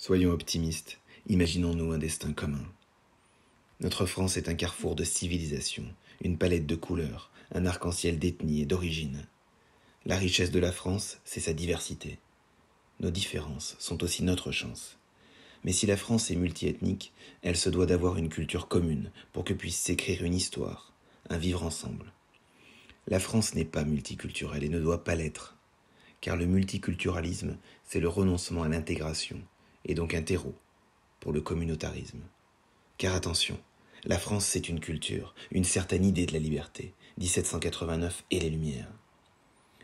Soyons optimistes, imaginons-nous un destin commun. Notre France est un carrefour de civilisations, une palette de couleurs, un arc-en-ciel d'ethnie et d'origine. La richesse de la France, c'est sa diversité. Nos différences sont aussi notre chance. Mais si la France est multiethnique, elle se doit d'avoir une culture commune pour que puisse s'écrire une histoire, un vivre ensemble. La France n'est pas multiculturelle et ne doit pas l'être, car le multiculturalisme, c'est le renoncement à l'intégration, et donc un terreau pour le communautarisme. Car attention, la France c'est une culture, une certaine idée de la liberté, 1789 et les Lumières.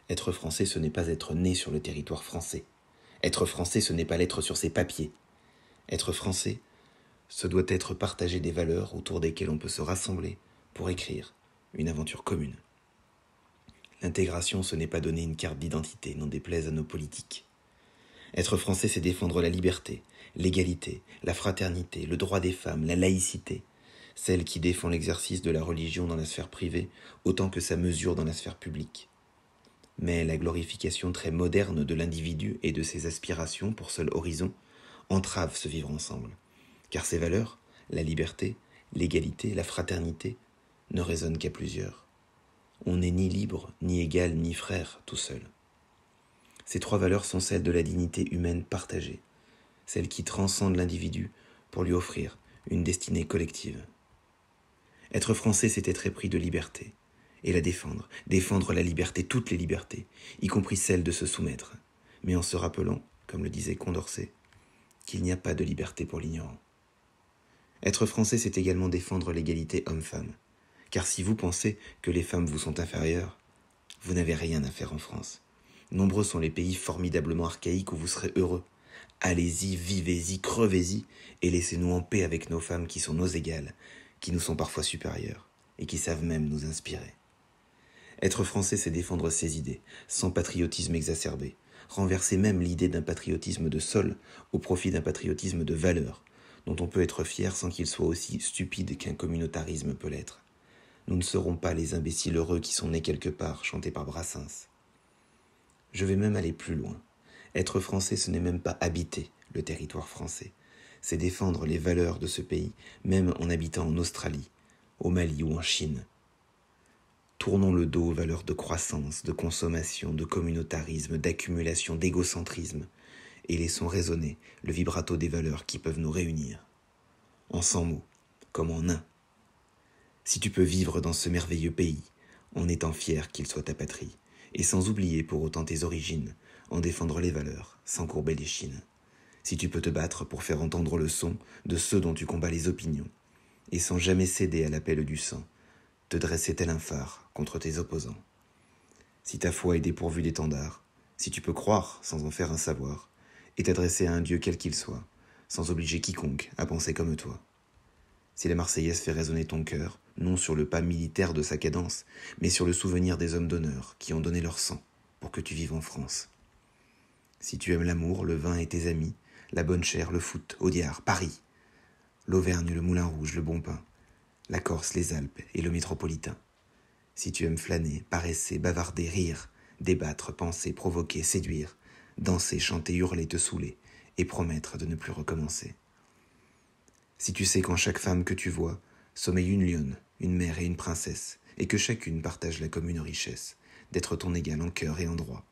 Être français, ce n'est pas être né sur le territoire français. Être français, ce n'est pas l'être sur ses papiers. Être français, ce doit être partager des valeurs autour desquelles on peut se rassembler pour écrire une aventure commune. L'intégration, ce n'est pas donner une carte d'identité, n'en déplaise à nos politiques. Être français, c'est défendre la liberté, l'égalité, la fraternité, le droit des femmes, la laïcité, celle qui défend l'exercice de la religion dans la sphère privée autant que sa mesure dans la sphère publique. Mais la glorification très moderne de l'individu et de ses aspirations pour seul horizon entrave ce vivre ensemble, car ces valeurs, la liberté, l'égalité, la fraternité, ne résonnent qu'à plusieurs. On n'est ni libre, ni égal, ni frère, tout seul. Ces trois valeurs sont celles de la dignité humaine partagée, celles qui transcendent l'individu pour lui offrir une destinée collective. Être français, c'est être épris de liberté, et la défendre, défendre la liberté, toutes les libertés, y compris celle de se soumettre, mais en se rappelant, comme le disait Condorcet, qu'il n'y a pas de liberté pour l'ignorant. Être français, c'est également défendre l'égalité homme-femme, car si vous pensez que les femmes vous sont inférieures, vous n'avez rien à faire en France. Nombreux sont les pays formidablement archaïques où vous serez heureux. Allez-y, vivez-y, crevez-y, et laissez-nous en paix avec nos femmes qui sont nos égales, qui nous sont parfois supérieures, et qui savent même nous inspirer. Être français, c'est défendre ses idées, sans patriotisme exacerbé, renverser même l'idée d'un patriotisme de sol au profit d'un patriotisme de valeur, dont on peut être fier sans qu'il soit aussi stupide qu'un communautarisme peut l'être. Nous ne serons pas les imbéciles heureux qui sont nés quelque part, chantés par Brassens. Je vais même aller plus loin. Être français, ce n'est même pas habiter le territoire français. C'est défendre les valeurs de ce pays, même en habitant en Australie, au Mali ou en Chine. Tournons le dos aux valeurs de croissance, de consommation, de communautarisme, d'accumulation, d'égocentrisme, et laissons résonner le vibrato des valeurs qui peuvent nous réunir. En 100 mots, comme en un. Si tu peux vivre dans ce merveilleux pays, en étant fier qu'il soit ta patrie, et sans oublier pour autant tes origines, en défendre les valeurs, sans courber les chines. Si tu peux te battre pour faire entendre le son de ceux dont tu combats les opinions, et sans jamais céder à l'appel du sang, te dresser tel un phare contre tes opposants. Si ta foi est dépourvue d'étendard, si tu peux croire sans en faire un savoir, et t'adresser à un Dieu quel qu'il soit, sans obliger quiconque à penser comme toi. Si la Marseillaise fait résonner ton cœur, non sur le pas militaire de sa cadence, mais sur le souvenir des hommes d'honneur qui ont donné leur sang pour que tu vives en France. Si tu aimes l'amour, le vin et tes amis, la bonne chair, le foot, Audiard, Paris, l'Auvergne, le Moulin Rouge, le Bon Pain, la Corse, les Alpes et le métropolitain. Si tu aimes flâner, paresser, bavarder, rire, débattre, penser, provoquer, séduire, danser, chanter, hurler, te saouler et promettre de ne plus recommencer. Si tu sais qu'en chaque femme que tu vois sommeille une lionne, une mère et une princesse, et que chacune partage la commune richesse d'être ton égal en cœur et en droit.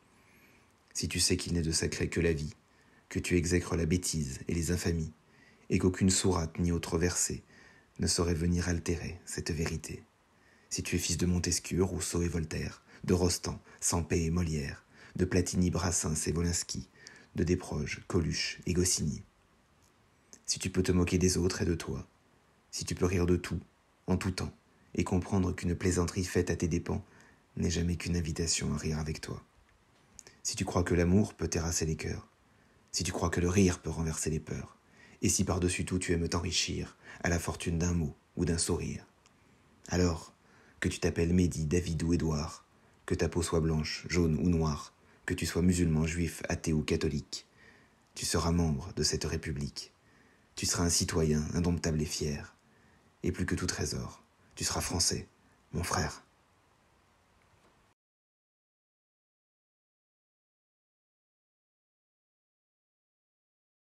Si tu sais qu'il n'est de sacré que la vie, que tu exècres la bêtise et les infamies, et qu'aucune sourate ni autre verset ne saurait venir altérer cette vérité. Si tu es fils de Montesquieu, Rousseau et Voltaire, de Rostand, Sampé et Molière, de Platini, Brassens et Wolinski, de Desproges, Coluche et Goscinny. Si tu peux te moquer des autres et de toi, si tu peux rire de tout, en tout temps, et comprendre qu'une plaisanterie faite à tes dépens n'est jamais qu'une invitation à rire avec toi. Si tu crois que l'amour peut terrasser les cœurs, si tu crois que le rire peut renverser les peurs, et si par-dessus tout tu aimes t'enrichir à la fortune d'un mot ou d'un sourire, alors que tu t'appelles Mehdi, David ou Édouard, que ta peau soit blanche, jaune ou noire, que tu sois musulman, juif, athée ou catholique, tu seras membre de cette république. Tu seras un citoyen indomptable et fier, et plus que tout trésor, tu seras français, mon frère.